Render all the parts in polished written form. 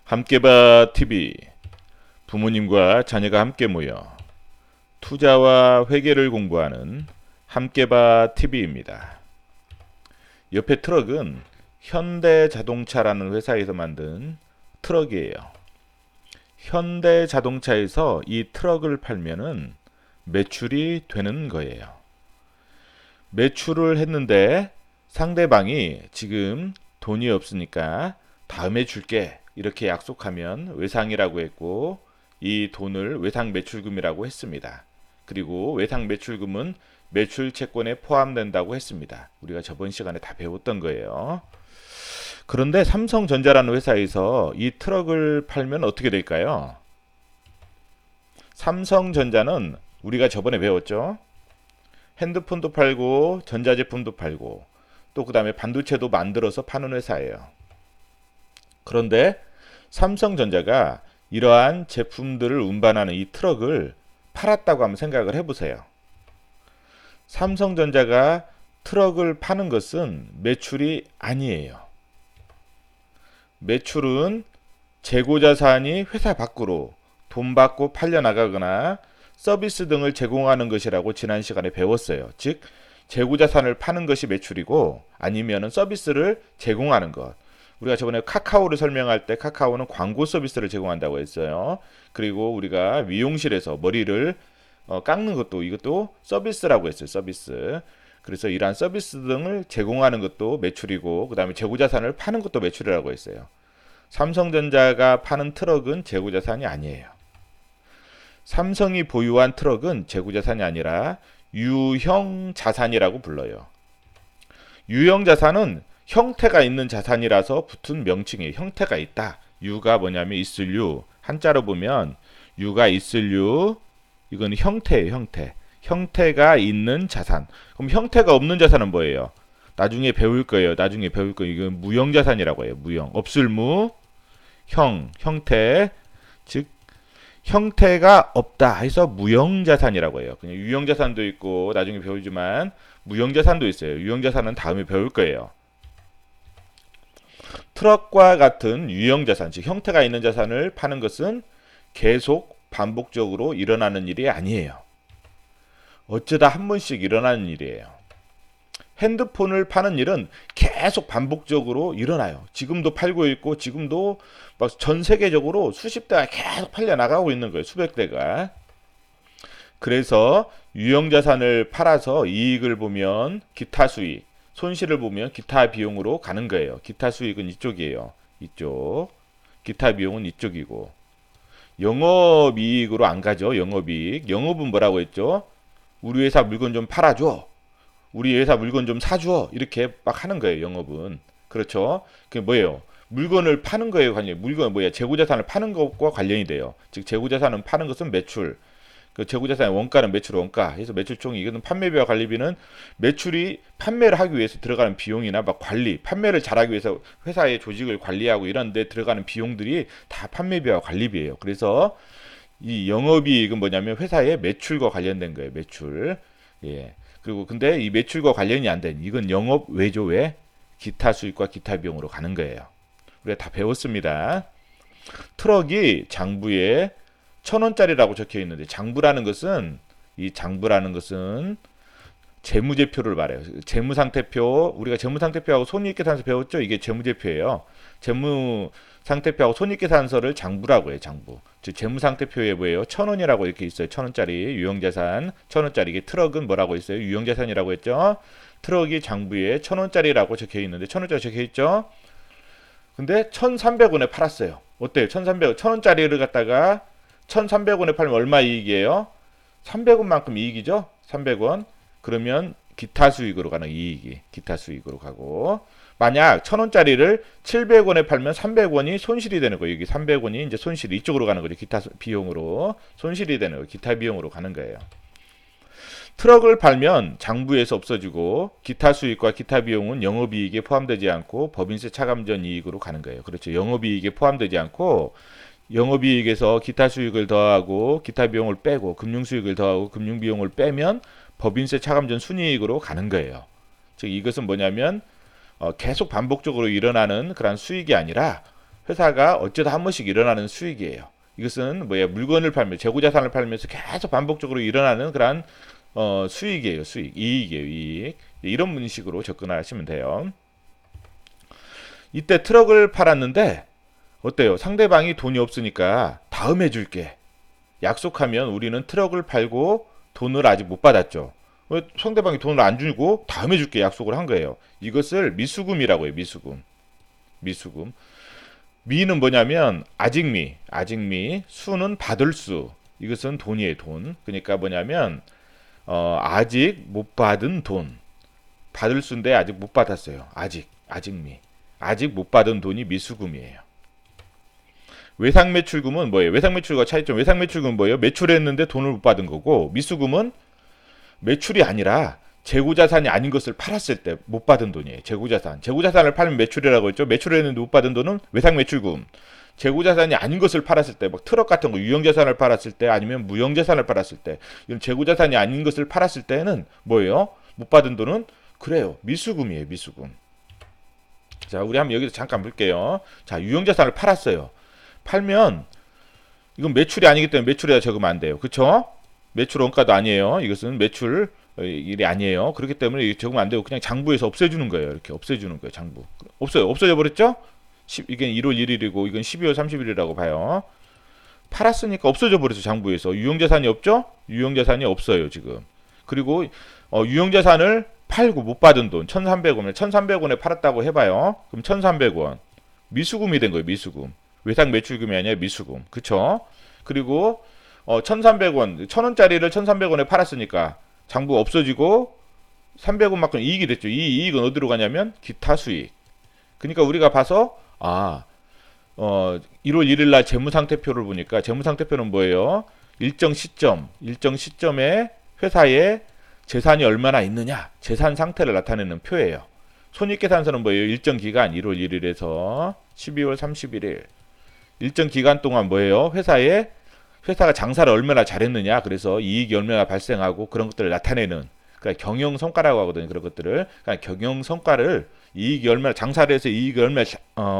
함께봐 TV 부모님과 자녀가 함께 모여 투자와 회계를 공부하는 함께봐 TV입니다. 옆에 트럭은 현대자동차라는 회사에서 만든 트럭이에요. 현대자동차에서 이 트럭을 팔면은 매출이 되는 거예요. 매출을 했는데 상대방이 지금 돈이 없으니까 다음에 줄게 이렇게 약속하면 외상이라고 했고, 이 돈을 외상 매출금이라고 했습니다. 그리고 외상 매출금은 매출 채권에 포함된다고 했습니다. 우리가 저번 시간에 다 배웠던 거예요. 그런데 삼성전자라는 회사에서 이 트럭을 팔면 어떻게 될까요? 삼성전자는 우리가 저번에 배웠죠. 핸드폰도 팔고 전자제품도 팔고 또 그 다음에 반도체도 만들어서 파는 회사예요. 그런데 삼성전자가 이러한 제품들을 운반하는 이 트럭을 팔았다고 한번 생각을 해보세요. 삼성전자가 트럭을 파는 것은 매출이 아니에요. 매출은 재고자산이 회사 밖으로 돈 받고 팔려나가거나 서비스 등을 제공하는 것이라고 지난 시간에 배웠어요. 즉 재고자산을 파는 것이 매출이고, 아니면 서비스를 제공하는 것. 우리가 저번에 카카오를 설명할 때 카카오는 광고 서비스를 제공한다고 했어요. 그리고 우리가 미용실에서 머리를 깎는 것도, 이것도 서비스라고 했어요. 서비스. 그래서 이러한 서비스 등을 제공하는 것도 매출이고, 그 다음에 재고자산을 파는 것도 매출이라고 했어요. 삼성전자가 파는 트럭은 재고자산이 아니에요. 삼성이 보유한 트럭은 재고자산이 아니라 유형 자산이라고 불러요. 유형 자산은 형태가 있는 자산이라서 붙은 명칭이에요. 형태가 있다. 유가 뭐냐면 있을 유. 한자로 보면 유가 있을 유. 이건 형태예요. 형태. 형태가 있는 자산. 그럼 형태가 없는 자산은 뭐예요? 나중에 배울 거예요. 나중에 배울 거예요. 이건 무형 자산이라고 해요. 무형. 없을 무. 형태. 즉 형태가 없다 해서 무형자산이라고 해요. 그냥 유형자산도 있고 나중에 배우지만 무형자산도 있어요. 유형자산은 다음에 배울 거예요. 트럭과 같은 유형자산, 즉 형태가 있는 자산을 파는 것은 계속 반복적으로 일어나는 일이 아니에요. 어쩌다 한 번씩 일어나는 일이에요. 핸드폰을 파는 일은 계속 반복적으로 일어나요. 지금도 팔고 있고 지금도 막 전 세계적으로 수십 대가 계속 팔려 나가고 있는 거예요. 수백 대가. 그래서 유형자산을 팔아서 이익을 보면 기타 수익, 손실을 보면 기타 비용으로 가는 거예요. 기타 수익은 이쪽이에요. 이쪽. 기타 비용은 이쪽이고. 영업이익으로 안 가죠. 영업이익. 영업은 뭐라고 했죠? 우리 회사 물건 좀 팔아줘. 우리 회사 물건 좀 사줘. 이렇게 막 하는 거예요. 영업은. 그렇죠. 그게 뭐예요? 물건을 파는 거예요. 관련. 물건 뭐야? 재고자산을 파는 것과 관련이 돼요. 즉 재고자산은 파는 것은 매출. 그 재고자산의 원가는 매출 원가. 해서 매출총이, 이거는 판매비와 관리비는 매출이 판매를 하기 위해서 들어가는 비용이나 막 관리, 판매를 잘하기 위해서 회사의 조직을 관리하고 이런 데 들어가는 비용들이 다 판매비와 관리비예요. 그래서 이 영업이익은 뭐냐면 회사의 매출과 관련된 거예요. 매출. 예. 그리고 근데 이 매출과 관련이 안 된, 이건 영업 외조 외 기타 수익과 기타 비용으로 가는 거예요. 우리가 다 배웠습니다. 트럭이 장부에 1,000원짜리라고 적혀 있는데, 장부라는 것은, 이 장부라는 것은 재무제표를 말해요. 재무상태표, 우리가 재무상태표하고 손익계산서 배웠죠? 이게 재무제표예요. 재무상태표하고 손익계산서를 장부라고 해요. 장부. 즉 재무상태표에 뭐예요? 1,000원이라고 이렇게 있어요. 1,000원짜리 유형자산 1,000원짜리. 이게 트럭은 뭐라고 있어요? 유형자산이라고 했죠? 트럭이 장부에 1,000원짜리라고 적혀 있는데 1,000원짜리 적혀 있죠? 근데 1,300원에 팔았어요. 어때요? 1,300원. 1,000원짜리를 갖다가 1,300원에 팔면 얼마 이익이에요? 300원만큼 이익이죠? 300원. 그러면 기타 수익으로 가는 이익이 기타 수익으로 가고, 만약 1,000원짜리를 700원에 팔면 300원이 손실이 되는 거예요. 여기 300원이 이제 손실이 이쪽으로 가는 거죠. 기타 비용으로 손실이 되는 거예요. 기타 비용으로 가는 거예요. 트럭을 팔면 장부에서 없어지고, 기타 수익과 기타 비용은 영업이익에 포함되지 않고 법인세 차감전 이익으로 가는 거예요. 그렇죠. 영업이익에 포함되지 않고 영업이익에서 기타 수익을 더하고 기타 비용을 빼고 금융수익을 더하고 금융비용을 빼면 법인세 차감전 순이익으로 가는 거예요. 즉 이것은 뭐냐면 계속 반복적으로 일어나는 그런 수익이 아니라 회사가 어쩌다 한 번씩 일어나는 수익이에요. 이것은 뭐야? 물건을 팔면 재고자산을 팔면서 계속 반복적으로 일어나는 그런 수익이에요. 수익, 이익이에요. 이익. 이런 문식으로 접근하시면 돼요. 이때 트럭을 팔았는데 어때요? 상대방이 돈이 없으니까 다음에 줄게. 약속하면 우리는 트럭을 팔고 돈을 아직 못 받았죠. 왜 상대방이 돈을 안 주고 다음에 줄게 약속을 한 거예요. 이것을 미수금이라고 해요. 미수금. 미수금. 미는 뭐냐면 아직미, 수는 받을 수. 이것은 돈이에요, 돈. 그러니까 뭐냐면 아직 못 받은 돈. 받을 수인데 아직 못 받았어요. 아직미. 아직 못 받은 돈이 미수금이에요. 외상매출금은 뭐예요? 외상매출과 차이점. 외상매출금은 뭐예요? 매출했는데 돈을 못 받은 거고, 미수금은 매출이 아니라 재고자산이 아닌 것을 팔았을 때 못 받은 돈이에요. 재고자산을 팔면 매출이라고 했죠. 매출했는데 못 받은 돈은 외상매출금. 재고자산이 아닌 것을 팔았을 때, 막 트럭 같은 거 유형자산을 팔았을 때, 아니면 무형자산을 팔았을 때, 이런 재고자산이 아닌 것을 팔았을 때는 뭐예요? 못 받은 돈은 그래요. 미수금이에요. 미수금. 자, 우리 한번 여기서 잠깐 볼게요. 자, 유형자산을 팔았어요. 팔면 이건 매출이 아니기 때문에 매출에다 적으면 안 돼요. 그쵸? 매출 원가도 아니에요. 이것은 매출 일이 아니에요. 그렇기 때문에 적으면 안 되고 그냥 장부에서 없애주는 거예요. 이렇게 없애주는 거예요. 장부. 없어져 버렸죠? 이게 1월 1일이고 이건 12월 30일이라고 봐요. 팔았으니까 없어져 버렸어. 장부에서. 유형자산이 없죠? 유형자산이 없어요. 지금. 그리고 유형자산을 팔고 못 받은 돈 1,300원에 1,300원에 팔았다고 해봐요. 그럼 1,300원. 미수금이 된 거예요. 미수금. 외상 매출금이 아니라 미수금. 그쵸? 그리고 1,300원, 1,000원짜리를 1,300원에 팔았으니까 장부가 없어지고 300원만큼 이익이 됐죠. 이 이익은 어디로 가냐면 기타 수익. 그러니까 우리가 봐서 1월 1일 날 재무상태표를 보니까 재무상태표는 뭐예요? 일정 시점에 회사에 재산이 얼마나 있느냐, 재산 상태를 나타내는 표예요. 손익계산서는 뭐예요? 일정 기간 1월 1일에서 12월 31일. 일정 기간 동안 뭐예요? 회사가 장사를 얼마나 잘했느냐, 그래서 이익이 얼마나 발생하고 그런 것들을 나타내는, 그러니까 경영성과라고 하거든요. 그런 것들을. 그러니까 경영성과를 이익이 얼마나 장사를 해서 이익이 얼마나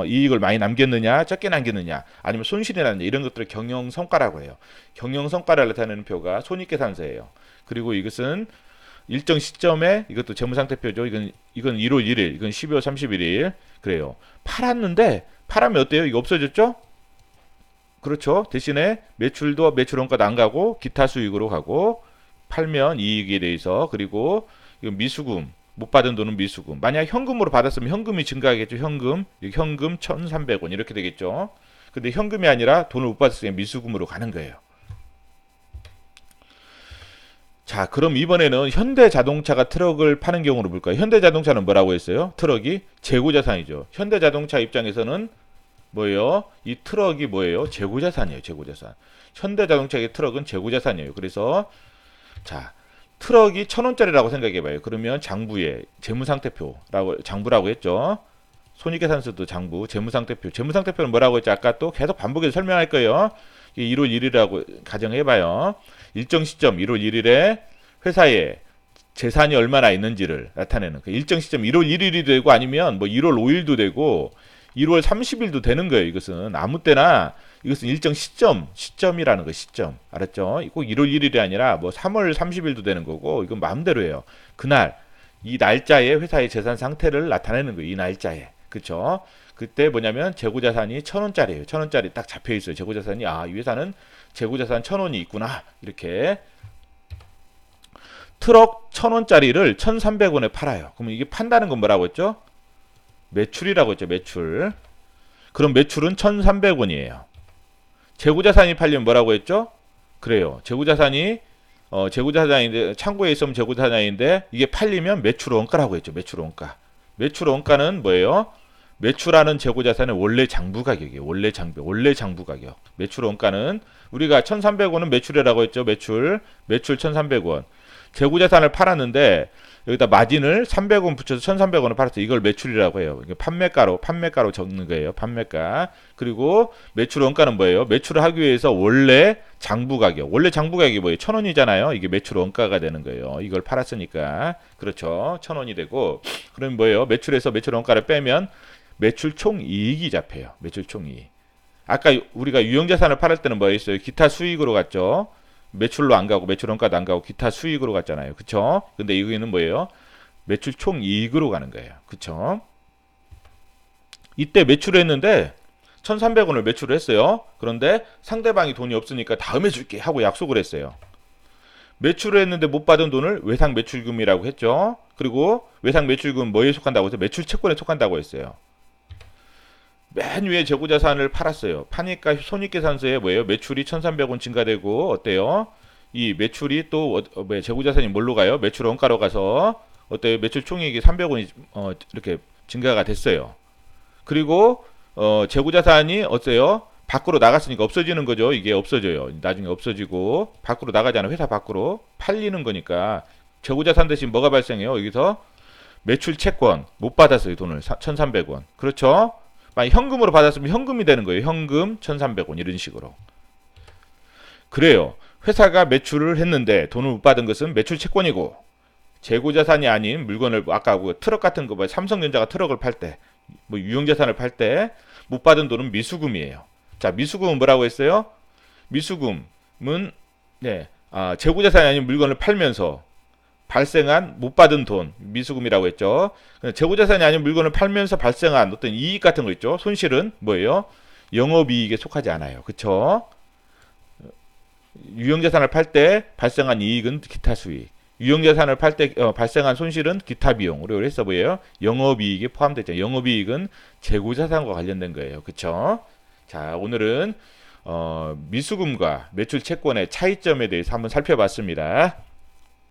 이익을 많이 남겼느냐, 적게 남겼느냐, 아니면 손실이 났느냐, 이런 것들을 경영성과라고 해요. 경영성과를 나타내는 표가 손익계산서예요. 그리고 이것은 일정 시점에 이것도 재무상태표죠. 이건 1월 1일, 이건 12월 31일. 그래요. 팔았는데 어때요? 이거 없어졌죠? 그렇죠. 대신에 매출원가도 안 가고 기타 수익으로 가고, 팔면 이익에 대해서. 그리고 이건 미수금, 못 받은 돈은 미수금. 만약 현금으로 받았으면 현금이 증가하겠죠. 현금 1,300원 이렇게 되겠죠. 근데 현금이 아니라 돈을 못 받았으니 미수금으로 가는 거예요. 자, 그럼 이번에는 현대자동차가 트럭을 파는 경우를 볼까요? 현대자동차는 뭐라고 했어요? 트럭이 재고자산이죠. 현대자동차 입장에서는 뭐예요? 이 트럭이 뭐예요? 재고자산이에요. 재고자산. 현대자동차의 트럭은 재고자산이에요. 그래서 자, 트럭이 1,000원짜리라고 생각해봐요. 그러면 장부에 장부라고 했죠. 손익계산서도 장부, 재무상태표. 재무상태표는 뭐라고 했죠? 아까 또 계속 반복해서 설명할 거예요. 1월 1일이라고 가정해봐요. 일정 시점 1월 1일에 회사에 재산이 얼마나 있는지를 나타내는 그 일정 시점 1월 1일이 되고 아니면 뭐 1월 5일도 되고 1월 30일도 되는 거예요. 이것은 아무 때나, 이것은 일정 시점이라는 거, 시점. 알았죠? 꼭 1월 1일이 아니라 뭐 3월 30일도 되는 거고, 이건 마음대로 해요. 그날 이 날짜에 회사의 재산 상태를 나타내는 거예요. 이 날짜에. 그쵸? 그때 뭐냐면 재고자산이 1,000원짜리예요. 1,000원짜리 딱 잡혀 있어요. 재고자산이, 이 회사는 재고자산 1,000원이 있구나. 이렇게. 트럭 1,000원짜리를 1,300원에 팔아요. 그러면 이게 판다는 건 뭐라고 했죠? 매출이라고 했죠. 매출. 그럼 매출은 1,300원이에요. 재고자산이 팔리면 뭐라고 했죠? 그래요. 재고자산인데 창고에 있으면 재고자산인데 이게 팔리면 매출원가라고 했죠. 매출원가. 매출원가는 뭐예요? 매출하는 재고자산의 원래 장부 가격이에요. 원래 장부 가격. 매출원가는 우리가 1,300원은 매출이라고 했죠. 매출 1,300원. 재고자산을 팔았는데 여기다 마진을 300원 붙여서 1,300원을 팔았어요. 이걸 매출이라고 해요. 이게 판매가로 적는 거예요. 판매가. 그리고 매출 원가는 뭐예요? 매출을 하기 위해서 원래 장부 가격이 뭐예요? 1,000원이잖아요. 이게 매출 원가가 되는 거예요. 이걸 팔았으니까. 그렇죠. 1,000원이 되고, 그럼 뭐예요? 매출에서 매출 원가를 빼면 매출 총이익이 잡혀요. 매출 총이익. 아까 우리가 유형자산을 팔을 때는 뭐였어요? 기타 수익으로 갔죠. 매출로 안 가고 매출 원가도 안 가고 기타 수익으로 갔잖아요. 그쵸? 근데 여기는 뭐예요? 매출 총이익으로 가는 거예요. 그쵸? 이때 매출을 했는데 1,300원을 매출을 했어요. 그런데 상대방이 돈이 없으니까 다음에 줄게 하고 약속을 했어요. 매출을 했는데 못 받은 돈을 외상 매출금이라고 했죠. 그리고 외상 매출금 뭐에 속한다고 해서 매출 채권에 속한다고 했어요. 맨 위에 재고자산을 팔았어요. 파니까 손익계산서에 뭐예요? 매출이 1,300원 증가되고 어때요? 이 매출이 또 재고자산이 뭘로 가요? 매출 원가로 가서 어때요? 매출 총이익이 300원이 이렇게 증가가 됐어요. 그리고 재고자산이 어때요? 밖으로 나갔으니까 없어지는 거죠. 이게 없어져요. 나중에 없어지고 밖으로 나가잖아요. 회사 밖으로 팔리는 거니까 재고자산 대신 뭐가 발생해요? 여기서 매출 채권 못 받았어요. 돈을 1,300원. 그렇죠? 만약 현금으로 받았으면 현금이 되는 거예요. 현금 1,300원 이런 식으로. 그래요. 회사가 매출을 했는데 돈을 못 받은 것은 매출 채권이고 재고자산이 아닌 물건을 아까 그 트럭 같은 거 삼성전자가 트럭을 팔 때 뭐 유형자산을 팔 때 못 받은 돈은 미수금이에요. 자, 미수금은 뭐라고 했어요? 미수금은 재고자산이 아닌 물건을 팔면서 발생한 못 받은 돈 미수금이라고 했죠. 재고자산이 아닌 물건을 팔면서 발생한 어떤 이익 같은 거 있죠. 손실은 뭐예요? 영업이익에 속하지 않아요. 그쵸? 유형자산을 팔 때 발생한 이익은 기타 수익. 유형자산을 팔 때 발생한 손실은 기타 비용. 우리가 그래서 뭐예요? 영업이익에 포함되죠. 영업이익은 재고자산과 관련된 거예요. 그쵸? 자, 오늘은 미수금과 매출 채권의 차이점에 대해서 한번 살펴봤습니다.